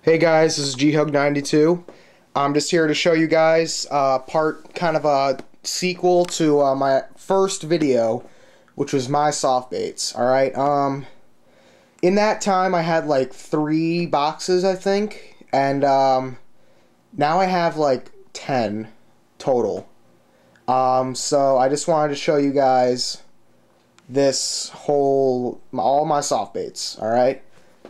Hey guys, this is GHug92. I'm just here to show you guys kind of a sequel to my first video, which was my soft baits. Alright, in that time I had like 3 boxes, I think, and now I have like 10 total. So I just wanted to show you guys all my soft baits, alright,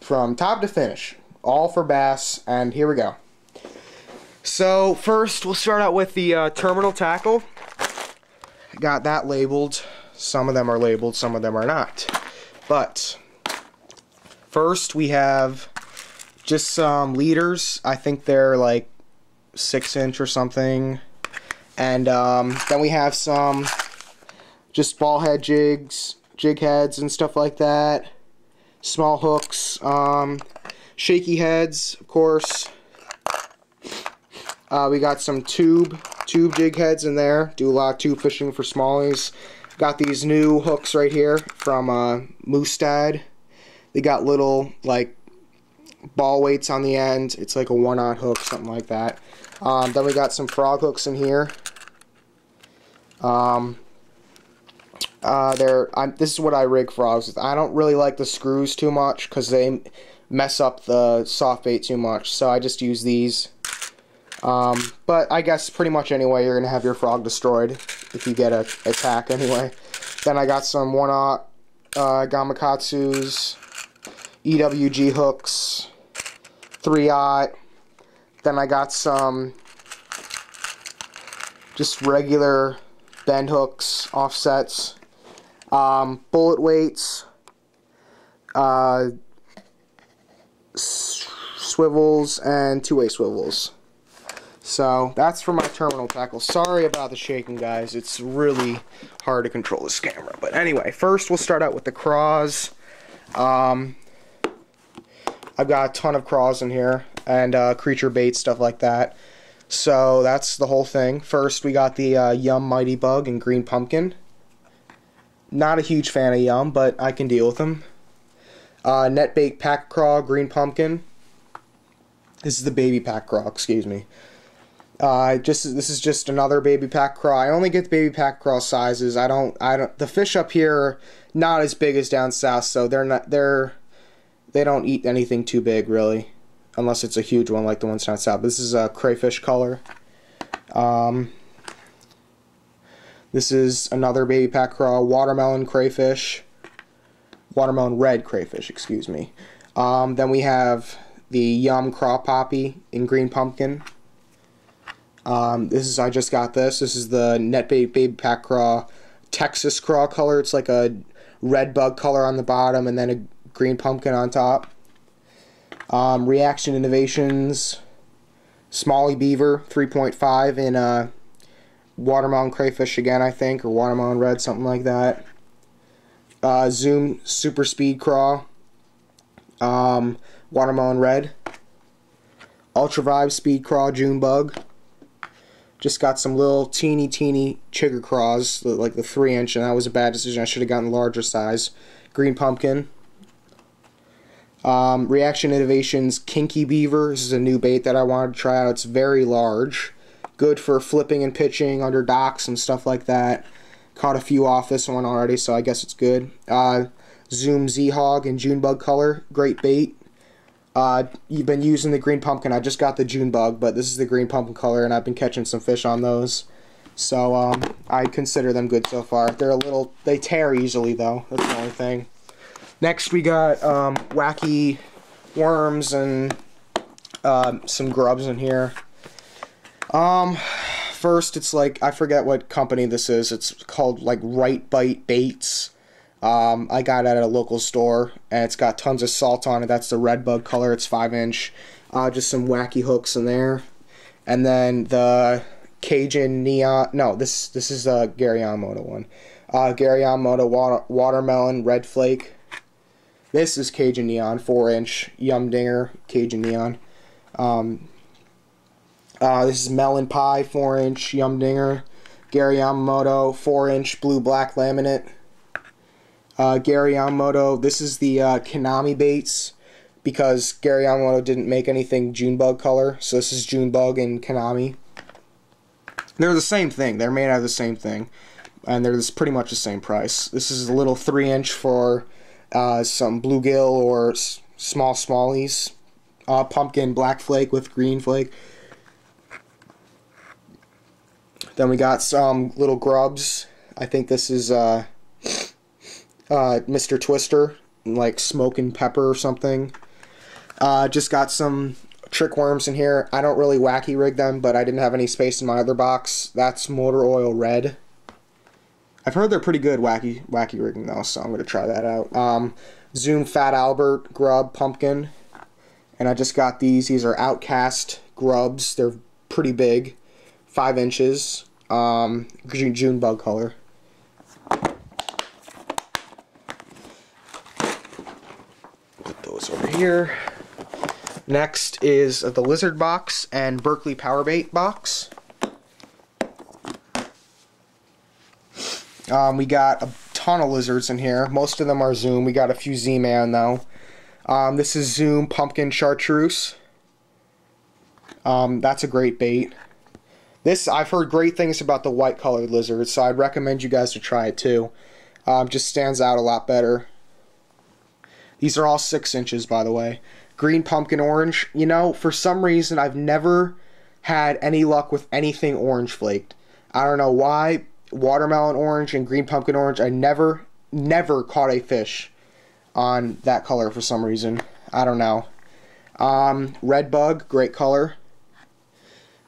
from top to finish. All for bass, and here we go. So first we'll start out with the terminal tackle. Got that labeled. Some of them are labeled, some of them are not. But first we have just some leaders. I think they're like 6-inch or something. And then we have some just ball head jigs, jig heads and stuff like that. Small hooks. Shaky heads, of course. We got some tube jig heads in there. Do a lot of tube fishing for smallies. Got these new hooks right here from Moostad. They got little like ball weights on the end. It's like a 1-aught hook, something like that. Then we got some frog hooks in here. This is what I rig frogs with. I don't really like the screws too much because they mess up the soft bait too much, so I just use these. But I guess pretty much anyway you're gonna have your frog destroyed if you get a attack anyway. Then I got some 1-aught Gamakatsus, EWG hooks, 3-aught. Then I got some just regular bend hooks, offsets, bullet weights, swivels, and 2-way swivels. So that's for my terminal tackle. Sorry about the shaking, guys. It's really hard to control this camera. But anyway, first we'll start out with the craws. I've got a ton of craws in here and creature bait, stuff like that. So that's the whole thing. First we got the Yum Mighty Bug and Green Pumpkin. Not a huge fan of Yum, but I can deal with them. Net bait pack craw, Green Pumpkin. This is the baby pack craw, excuse me. This is just another baby pack craw. I only get the baby pack craw sizes. The fish up here are not as big as down south, so they don't eat anything too big really, unless it's a huge one like the ones down south. This is a crayfish color. This is another baby pack craw, watermelon crayfish. Watermelon red crayfish, excuse me. Then we have the Yum Craw Poppy in Green Pumpkin. I just got this. This is the Net Bait Baby Pack Craw Texas Craw color. It's like a red bug color on the bottom and then a green pumpkin on top. Reaction Innovations Smalley Beaver 3.5 in watermelon crayfish again, I think, or watermelon red, something like that. Zoom Super Speed Craw, watermelon red. Ultra Vibe Speed Craw June Bug. Just got some little teeny chigger craws, like the 3-inch, and that was a bad decision. I should have gotten larger size. Green Pumpkin. Reaction Innovations Kinky Beaver. This is a new bait that I wanted to try out. It's very large. Good for flipping and pitching under docks and stuff like that. Caught a few off this one already, so I guess it's good. Zoom Z-Hog in June Bug color. Great bait. You've been using the Green Pumpkin. I just got the June Bug, but this is the Green Pumpkin color, and I've been catching some fish on those. So, I consider them good so far. They tear easily, though. That's the only thing. Next, we got, Wacky Worms and, some grubs in here. First, it's like, I forget what company this is. It's called, like, Right Bite Baits. I got it at a local store, and it's got tons of salt on it. That's the red bug color. It's 5-inch. Just some wacky hooks in there. And then the Cajun Neon. No, this is a Gary Yamamoto one. Gary Yamamoto Watermelon Red Flake. This is Cajun Neon, 4-inch Yum Dinger Cajun Neon. This is Melon Pie, 4-inch Yum Dinger. Gary Yamamoto, 4-inch Blue Black Laminate. Gary Yamamoto, this is the Konami baits. because Gary Yamamoto didn't make anything Junebug color, so this is Junebug and Konami. They're the same thing. They're made out of the same thing, and they're pretty much the same price. This is a little 3-inch for some bluegill or small smallies. Pumpkin black flake with green flake. Then we got some little grubs. I think this is Mr. Twister, like smoking pepper or something. Just got some trick worms in here. I don't really wacky rig them, but I didn't have any space in my other box. That's motor oil red. I've heard they're pretty good wacky rigging though, so I'm going to try that out. Zoom Fat Albert grub pumpkin. And I just got these. These are Outcast grubs. They're pretty big. 5 inches. Junebug color. Put those over here. Next is the Lizard box and Berkley Power Bait box. We got a ton of lizards in here. Most of them are Zoom. We got a few Z-Man though. This is Zoom Pumpkin Chartreuse. That's a great bait. This, I've heard great things about the white colored lizard, so I'd recommend you guys to try it too. Just stands out a lot better. These are all 6 inches, by the way. Green Pumpkin Orange. You know, for some reason, I've never had any luck with anything orange flaked. I don't know why. Watermelon Orange and Green Pumpkin Orange, I never caught a fish on that color for some reason. I don't know. Red Bug, great color.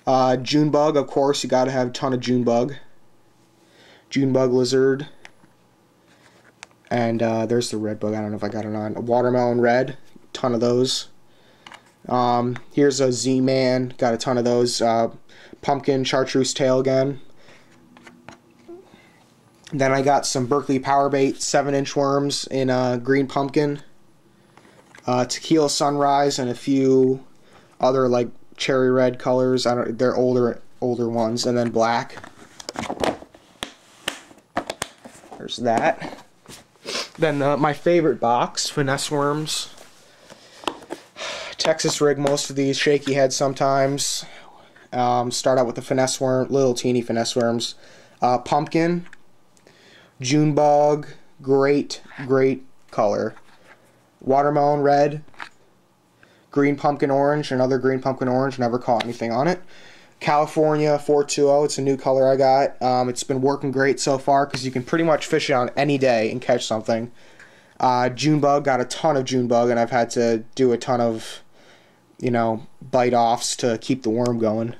Junebug, of course, you gotta have a ton of Junebug. Junebug Lizard. And there's the red bug. I don't know if I got it on. Watermelon Red, ton of those. Here's a Z-Man, got a ton of those. Pumpkin Chartreuse Tail again. Then I got some Berkley Power Bait 7-inch worms in green pumpkin. Tequila Sunrise and a few other like cherry red colors. They're older ones, and then black. There's that. Then my favorite box, finesse worms. Texas rig most of these, shaky head sometimes. Start out with the finesse worm, little teeny finesse worms. Pumpkin, Junebug, great color. Watermelon Red, Green Pumpkin Orange, another Green Pumpkin Orange, never caught anything on it. California 420, it's a new color I got. It's been working great so far because you can pretty much fish it on any day and catch something. Junebug, got a ton of Junebug, and I've had to do a ton of, you know, bite-offs to keep the worm going.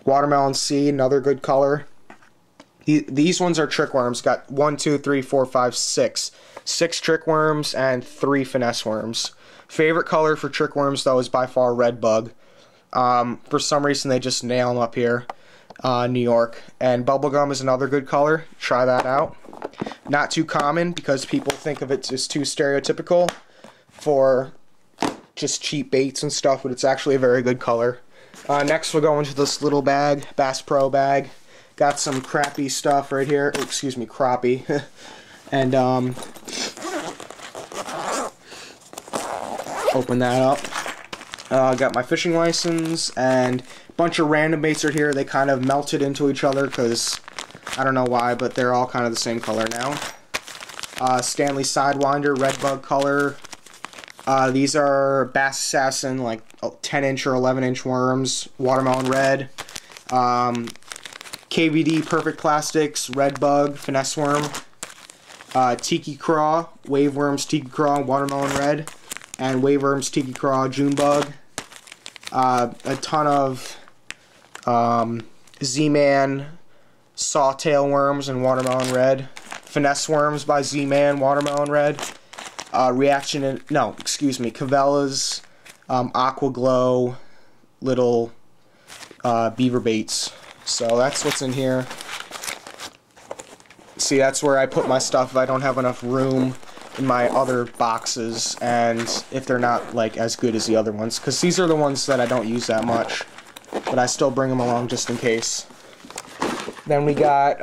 Watermelon Sea, another good color. These ones are trick worms. Got 1, 2, 3, 4, 5, 6. 6 trick worms and 3 finesse worms. Favorite color for trick worms, though, is by far Red Bug. For some reason, they just nail them up here, New York. And bubblegum is another good color. Try that out. Not too common because people think of it as too stereotypical for just cheap baits and stuff, but it's actually a very good color. Next, we'll go into this little bag, Bass Pro bag. Got some crappie stuff right here. Oh, excuse me, crappie. And open that up. Got my fishing license and a bunch of random baits are here. They kind of melted into each other because I don't know why, but they're all kind of the same color now. Stanley Sidewinder, red bug color. These are Bass Assassin, like 10-inch or 11-inch worms. Watermelon Red. KVD Perfect Plastics, red bug, finesse worm. Tiki Craw, Wave Worms, Tiki Craw, Watermelon Red. And Wave Worms, Tiki Craw, Junebug. A ton of Z-Man, Sawtail Worms, and Watermelon Red. Finesse Worms by Z-Man, Watermelon Red. Cavella's Aqua Glow, little beaver baits. So that's what's in here. See, that's where I put my stuff if I don't have enough room in my other boxes, and if they're not like as good as the other ones, because these are the ones that I don't use that much, but I still bring them along just in case. Then we got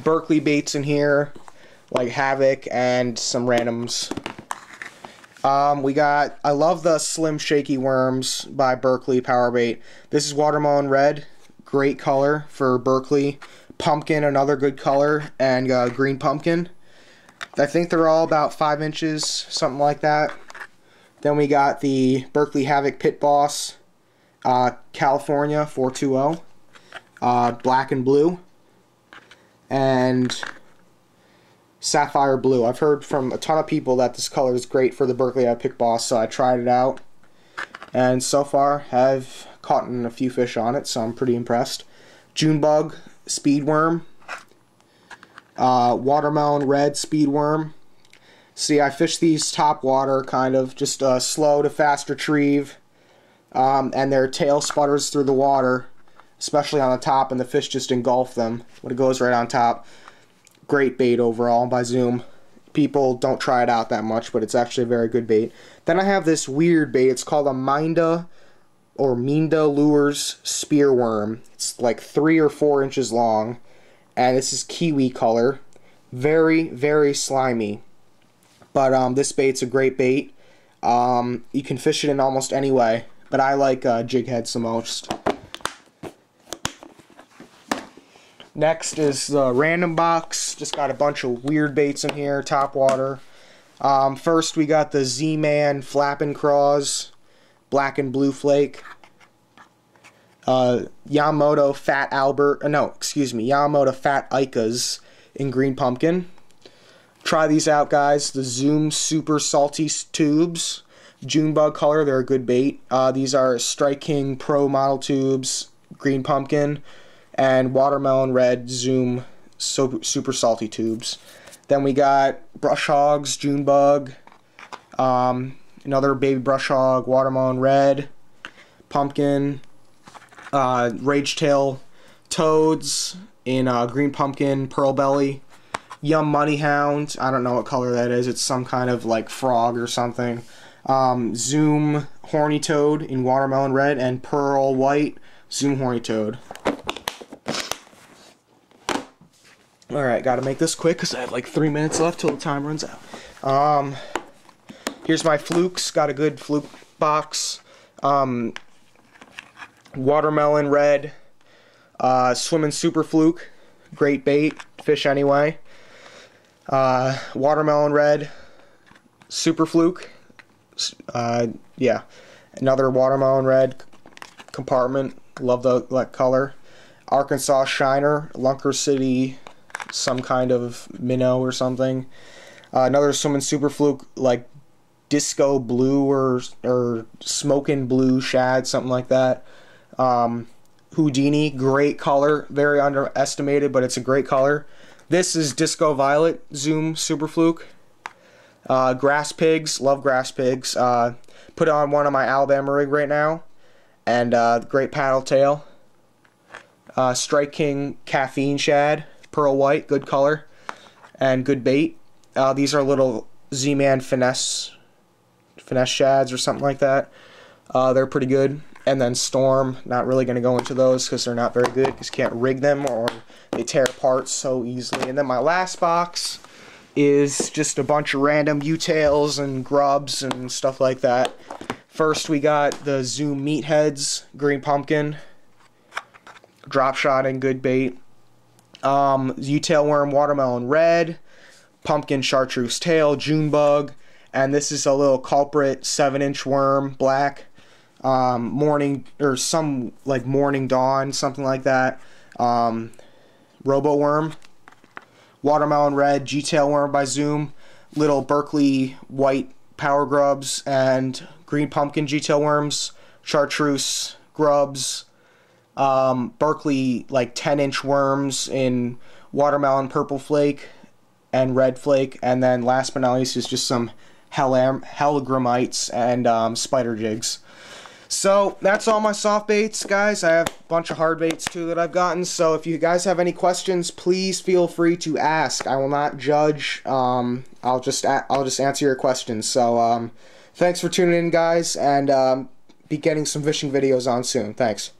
Berkley baits in here, like Havoc and some randoms. I love the Slim Shaky Worms by Berkley Power Bait. This is Watermelon Red, great color for Berkley. Pumpkin, another good color, and Green Pumpkin. I think they're all about 5 inches, something like that. Then we got the Berkley Havoc Pit Boss, California 420, black and blue, and sapphire blue. I've heard from a ton of people that this color is great for the Berkley Havoc Pit Boss, so I tried it out, and so far have caught a few fish on it, so I'm pretty impressed. Junebug Speedworm, Watermelon Red Speedworm. See, I fish these top water, kind of just slow to fast retrieve, and their tail sputters through the water, especially on the top, and the fish just engulf them when it goes right on top. Great bait overall by Zoom. People don't try it out that much, but it's actually a very good bait. Then I have this weird bait. It's called a Minda Lures Spearworm. It's like 3 or 4 inches long, and this is kiwi color. Very, very slimy. But this bait's a great bait. You can fish it in almost any way, but I like jig heads the most. Next is the random box. Just got a bunch of weird baits in here, top water. First we got the Z-Man Flappin' Craws, black and blue flake. Yamamoto Fat Ikas in green pumpkin. Try these out, guys. The Zoom Super Salty Tubes, Junebug color, they're a good bait. These are Strike King Pro model tubes, green pumpkin, and Watermelon Red Zoom Super Salty tubes. Then we got Brush Hogs, Junebug, another baby Brush Hog, Watermelon Red, pumpkin, Rage Tail Toads in green pumpkin, pearl belly, Yum Money Hound, I don't know what color that is, it's some kind of like frog or something, Zoom Horny Toad in Watermelon Red, and pearl white Zoom Horny Toad. Alright, gotta make this quick because I have like 3 minutes left till the time runs out. Here's my Flukes, got a good Fluke box. Watermelon Red, Swimming Super Fluke, great bait, fish anyway. Watermelon Red, Super Fluke, yeah, another Watermelon Red compartment, love that color. Arkansas Shiner, Lunker City, some kind of minnow or something. Another Swimming Super Fluke, like disco blue or smoking blue shad, something like that. Houdini, great color, very underestimated, but it's a great color. This is Disco Violet Zoom Super Fluke. Grass Pigs, love Grass Pigs. Put on one on my Alabama rig right now, and great paddle tail. Strike King Caffeine Shad, pearl white, good color, and good bait. These are little Z-Man finesse shads or something like that. They're pretty good. And then Storm, not really going to go into those because they're not very good because you can't rig them or they tear apart so easily. And then my last box is just a bunch of random U-tails and grubs and stuff like that. First we got the Zoom Meatheads, green pumpkin, drop shot and good bait. U-tail worm, Watermelon Red, pumpkin chartreuse tail, Junebug, and this is a little culprit 7-inch worm, black. Morning or some like Morning Dawn, something like that. Robo Worm, Watermelon Red, G-tail worm by Zoom, little Berkley white power grubs, and green pumpkin G-tail worms, chartreuse grubs, Berkley like 10-inch worms in watermelon purple flake and red flake, and then last but not least is just some hellogramites and spider jigs. So that's all my soft baits, guys. I have a bunch of hard baits too that I've gotten. So if you guys have any questions, please feel free to ask. I will not judge. I'll just answer your questions. So thanks for tuning in, guys, and be getting some fishing videos on soon. Thanks.